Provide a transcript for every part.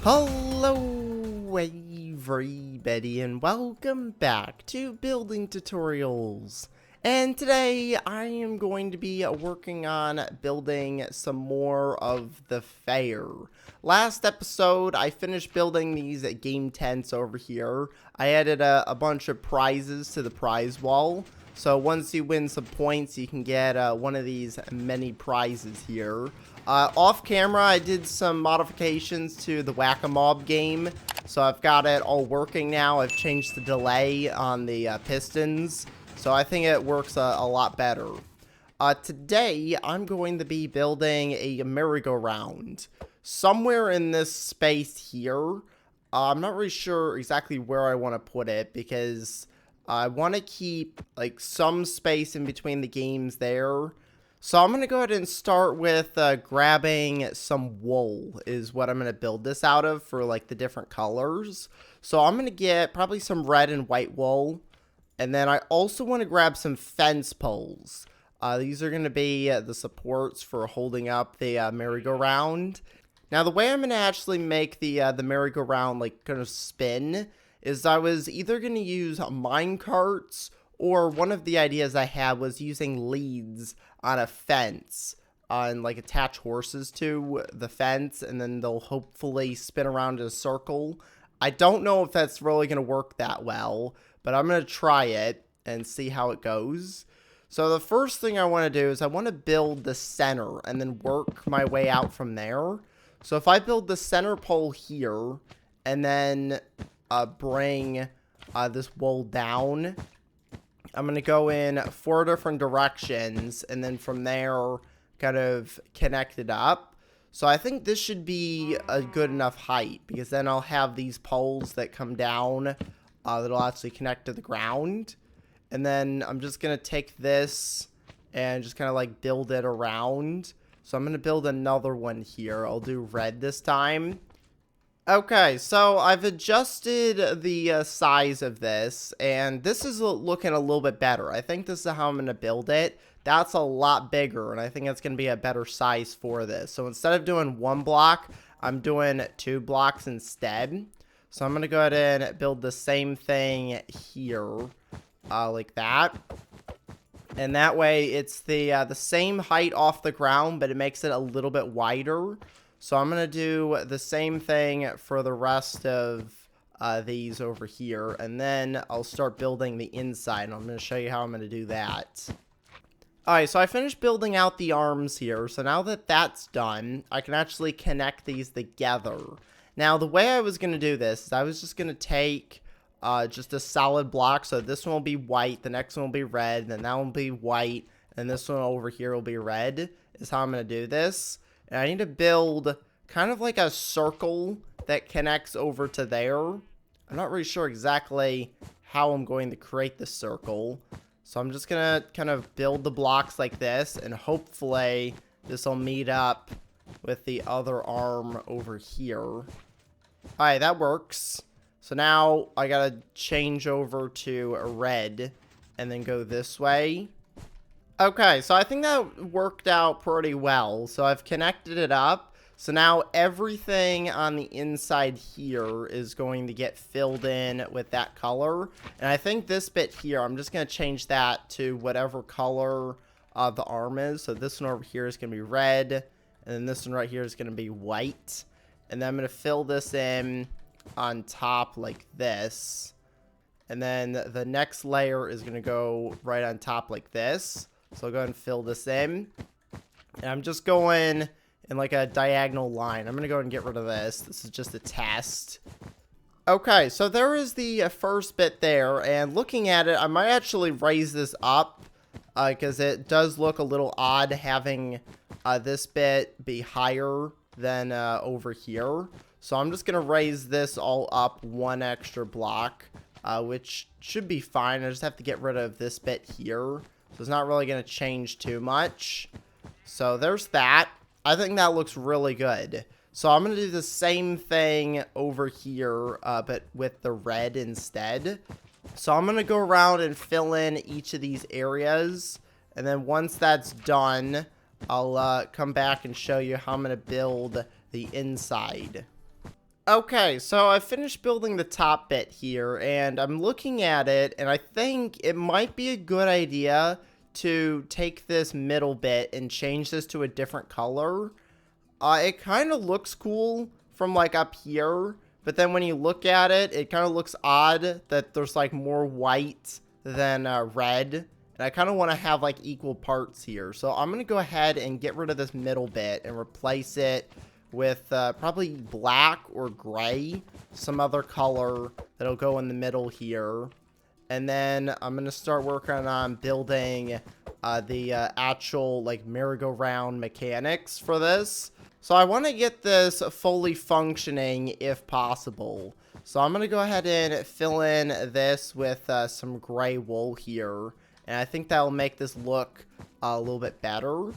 Hello everybody and welcome back to Building Tutorials. And today I am going to be working on building some more of the fair. Last episode I finished building these game tents over here. I added a bunch of prizes to the prize wall. So once you win some points, you can get one of these many prizes here. Off camera, I did some modifications to the Whack-A-Mob game. So I've got it all working now. I've changed the delay on the pistons. So I think it works a lot better. Today, I'm going to be building a merry-go-round. Somewhere in this space here. I'm not really sure exactly where I want to put it because I want to keep like some space in between the games there. So I'm going to go ahead and start with grabbing some wool is what I'm going to build this out of for like the different colors. So I'm going to get probably some red and white wool. And then I also want to grab some fence poles. These are going to be the supports for holding up the merry-go-round. Now the way I'm going to actually make the merry-go-round like kind of spin is I was either going to use minecarts, or one of the ideas I had was using leads on a fence and like attach horses to the fence, and then they'll hopefully spin around in a circle. I don't know if that's really going to work that well, but I'm going to try it and see how it goes. So the first thing I want to do is I want to build the center and then work my way out from there. So if I build the center pole here and then bring this wool down, I'm going to go in 4 different directions and then from there kind of connect it up. So I think this should be a good enough height because then I'll have these poles that come down that'll actually connect to the ground. And then I'm just going to take this and just kind of like build it around. So I'm going to build another one here. I'll do red this time. Okay, so I've adjusted the size of this, and this is looking a little bit better. I think this is how I'm going to build it. That's a lot bigger, and I think it's going to be a better size for this. So instead of doing 1 block, I'm doing 2 blocks instead. So I'm going to go ahead and build the same thing here, like that. And that way, it's the same height off the ground, but it makes it a little bit wider. So I'm going to do the same thing for the rest of these over here. And then I'll start building the inside. And I'm going to show you how I'm going to do that. Alright, so I finished building out the arms here. So now that that's done, I can actually connect these together. Now, the way I was going to do this is I was just going to take just a solid block. So this one will be white. The next one will be red. Then that one will be white. And this one over here will be red. Is how I'm going to do this. And I need to build kind of like a circle that connects over to there. I'm not really sure exactly how I'm going to create the circle. So I'm just going to kind of build the blocks like this. And hopefully this will meet up with the other arm over here. Alright, that works. So now I got to change over to a red and then go this way. Okay, so I think that worked out pretty well. So I've connected it up. So now everything on the inside here is going to get filled in with that color. And I think this bit here, I'm just going to change that to whatever color the arm is. So this one over here is going to be red. And then this one right here is going to be white. And then I'm going to fill this in on top like this. And then the next layer is going to go right on top like this. So I'll go ahead and fill this in. And I'm just going in like a diagonal line. I'm going to go ahead and get rid of this. This is just a test. Okay, so there is the first bit there. And looking at it, I might actually raise this up. Because it does look a little odd having this bit be higher than over here. So I'm just going to raise this all up 1 extra block. Which should be fine. I just have to get rid of this bit here. So it's not really going to change too much. So there's that. I think that looks really good. So I'm going to do the same thing over here, but with the red instead. So I'm going to go around and fill in each of these areas. And then once that's done, I'll come back and show you how I'm going to build the inside. Okay, so I finished building the top bit here, and I'm looking at it, and I think it might be a good idea to take this middle bit and change this to a different color. It kind of looks cool from like up here, but then when you look at it, it kind of looks odd that there's like more white than red. And I kind of want to have like equal parts here. So I'm going to go ahead and get rid of this middle bit and replace it with probably black or gray, some other color that'll go in the middle here. And then I'm going to start working on building the actual like merry-go-round mechanics for this. So I want to get this fully functioning if possible. So I'm going to go ahead and fill in this with some gray wool here. And I think that will make this look a little bit better.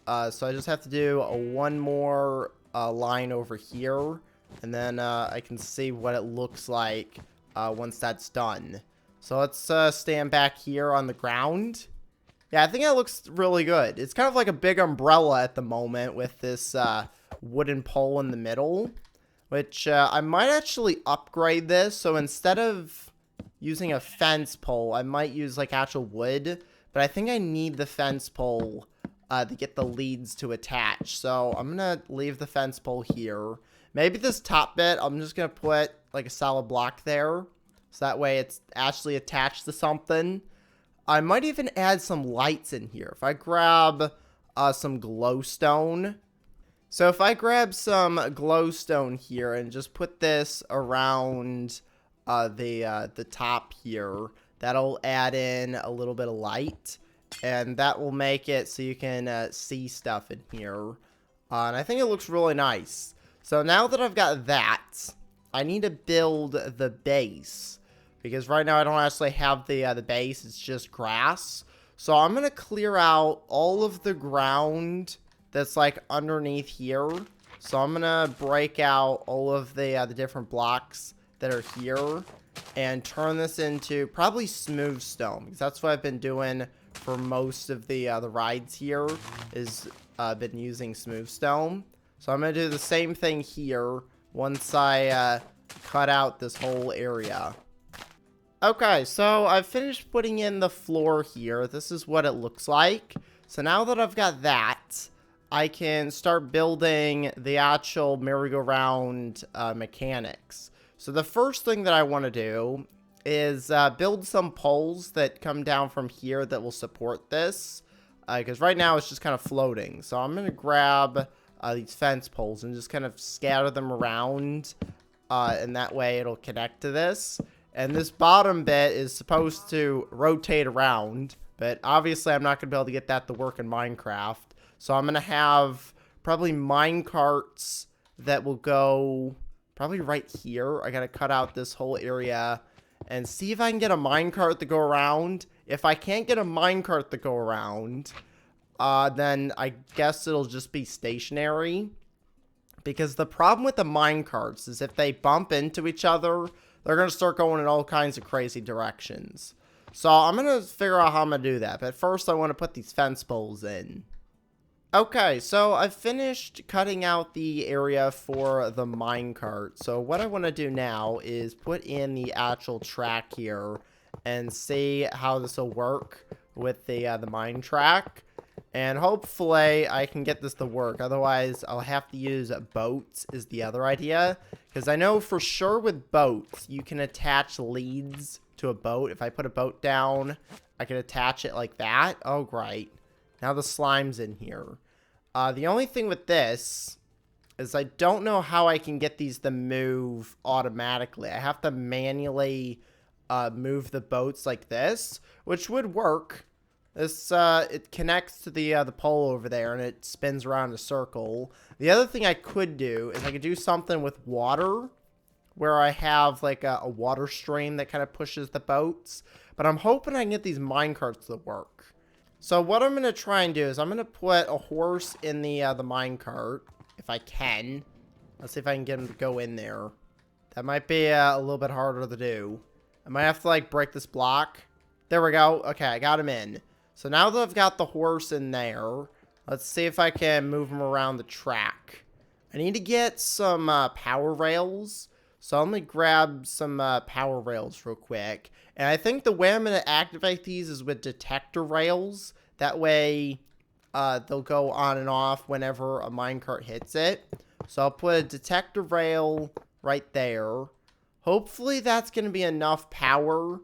So I just have to do one more line over here. And then I can see what it looks like once that's done. So let's stand back here on the ground. Yeah, I think it looks really good. It's kind of like a big umbrella at the moment with this wooden pole in the middle, which I might actually upgrade this. So instead of using a fence pole, I might use like actual wood, but I think I need the fence pole to get the leads to attach. So I'm going to leave the fence pole here. Maybe this top bit, I'm just going to put like a solid block there. So that way it's actually attached to something. I might even add some lights in here. If I grab some glowstone. So if I grab some glowstone here and just put this around the top here, that'll add in a little bit of light. And that will make it so you can see stuff in here. And I think it looks really nice. So now that I've got that, I need to build the base. Because right now I don't actually have the base, it's just grass. So I'm going to clear out all of the ground that's like underneath here. So I'm going to break out all of the different blocks that are here. And turn this into probably smooth stone. Because that's what I've been doing for most of the rides here. Is been using smooth stone. So I'm going to do the same thing here once I cut out this whole area. Okay, so I've finished putting in the floor here. This is what it looks like. So now that I've got that, I can start building the actual merry-go-round mechanics. So the first thing that I want to do is build some poles that come down from here that will support this. Because right now it's just kind of floating. So I'm going to grab these fence poles and just kind of scatter them around. And that way it'll connect to this. And this bottom bit is supposed to rotate around, but obviously I'm not going to be able to get that to work in Minecraft. So I'm going to have probably minecarts that will go probably right here. I got to cut out this whole area and see if I can get a minecart to go around. If I can't get a minecart to go around, then I guess it'll just be stationary. Because the problem with the minecarts is if they bump into each other, they're going to start going in all kinds of crazy directions. So I'm going to figure out how I'm going to do that. But first I want to put these fence poles in. Okay, so I've finished cutting out the area for the minecart. So what I want to do now is put in the actual track here and see how this will work with the mine track. And hopefully I can get this to work. Otherwise, I'll have to use boats is the other idea. Because I know for sure with boats, you can attach leads to a boat. If I put a boat down, I can attach it like that. Oh, great. Now the slime's in here. The only thing with this is I don't know how I can get these to move automatically. I have to manually move the boats like this, which would work. This, it connects to the pole over there, and it spins around in a circle. The other thing I could do is I could do something with water, where I have, like, a water stream that kind of pushes the boats. But I'm hoping I can get these minecarts to work. So what I'm going to try and do is I'm going to put a horse in the minecart, if I can. Let's see if I can get him to go in there. That might be a little bit harder to do. I might have to, like, break this block. There we go. Okay, I got him in. So now that I've got the horse in there, let's see if I can move him around the track. I need to get some power rails. So I'm going to grab some power rails real quick. And I think the way I'm going to activate these is with detector rails. That way they'll go on and off whenever a minecart hits it. So I'll put a detector rail right there. Hopefully that's going to be enough power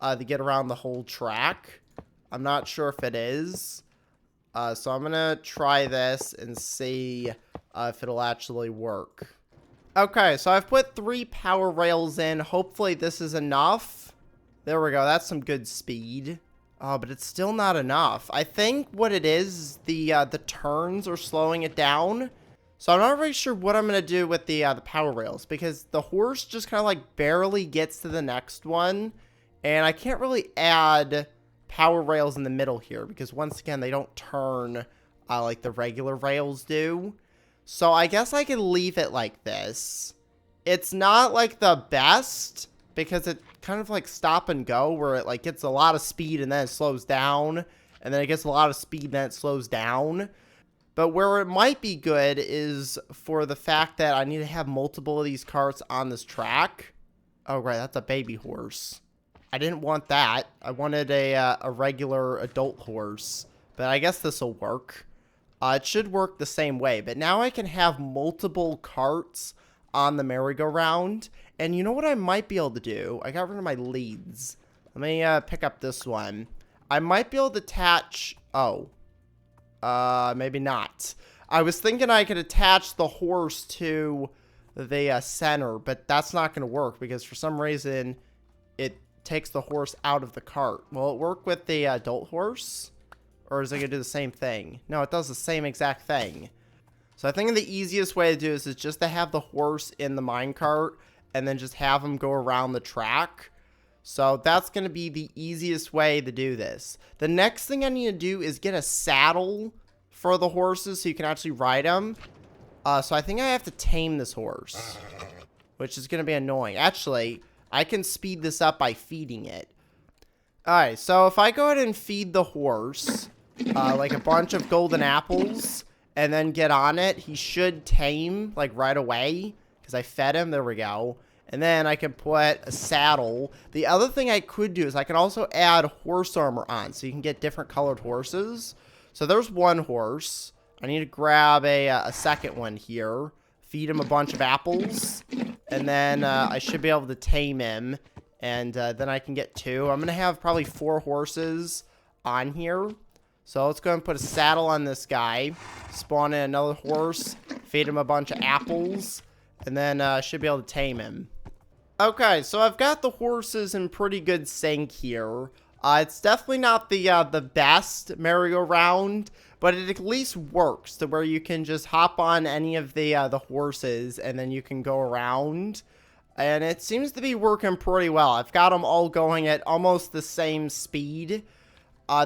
to get around the whole track. I'm not sure if it is. So I'm going to try this and see if it'll actually work. Okay, so I've put 3 power rails in. Hopefully this is enough. There we go. That's some good speed. Oh, but it's still not enough. I think what it is, the turns are slowing it down. So I'm not really sure what I'm going to do with the power rails, because the horse just kind of like barely gets to the next one. And I can't really add power rails in the middle here, because once again, they don't turn like the regular rails do. So I guess I can leave it like this. It's not like the best, because it kind of like stop and go, where it like gets a lot of speed and then it slows down, and then it gets a lot of speed and then it slows down. But where it might be good is for the fact that I need to have multiple of these carts on this track. Oh, right, that's a baby horse. I didn't want that. I wanted a regular adult horse, but I guess this will work. It should work the same way, but now I can have multiple carts on the merry-go-round. And you know what I might be able to do? I got rid of my leads. Let me pick up this one. I might be able to attach... Oh. Maybe not. I was thinking I could attach the horse to the center, but that's not going to work because for some reason it takes the horse out of the cart. Will it work with the adult horse? Or is it going to do the same thing? No, it does the same exact thing. So I think the easiest way to do this is just to have the horse in the minecart and then just have him go around the track. So that's going to be the easiest way to do this. The next thing I need to do is get a saddle for the horses so you can actually ride them. So I think I have to tame this horse, which is going to be annoying. Actually, I can speed this up by feeding it. Alright, so if I go ahead and feed the horse, like a bunch of golden apples, and then get on it, he should tame, like, right away, because I fed him. There we go. And then I can put a saddle. The other thing I could do is I can also add horse armor on, so you can get different colored horses. So there's one horse. I need to grab a second one here, feed him a bunch of apples, and then I should be able to tame him, and then I can get 2. I'm going to have probably 4 horses on here. So let's go ahead and put a saddle on this guy, spawn in another horse, feed him a bunch of apples, and then I should be able to tame him. Okay, so I've got the horses in pretty good sync here. It's definitely not the best merry-go-round, but it at least works to where you can just hop on any of the horses and then you can go around. And it seems to be working pretty well. I've got them all going at almost the same speed.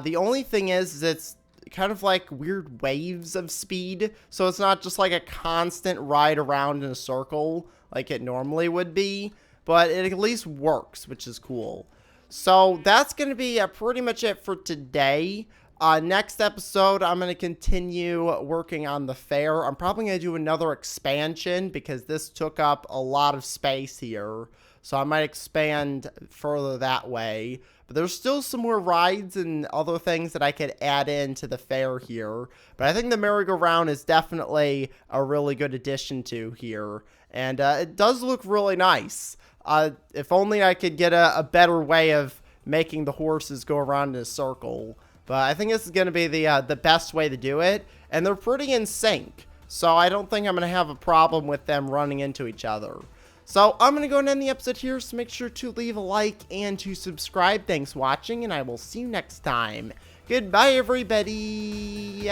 The only thing is it's kind of like weird waves of speed, so it's not just like a constant ride around in a circle like it normally would be, but it at least works, which is cool. So that's going to be pretty much it for today. Next episode, I'm going to continue working on the fair. I'm probably going to do another expansion because this took up a lot of space here. So I might expand further that way. But there's still some more rides and other things that I could add into the fair here. But I think the merry-go-round is definitely a really good addition to here. And it does look really nice. If only I could get a better way of making the horses go around in a circle. But I think this is going to be the best way to do it. And they're pretty in sync. So I don't think I'm going to have a problem with them running into each other. So I'm going to go and end the episode here. So make sure to leave a like and to subscribe. Thanks for watching. And I will see you next time. Goodbye, everybody.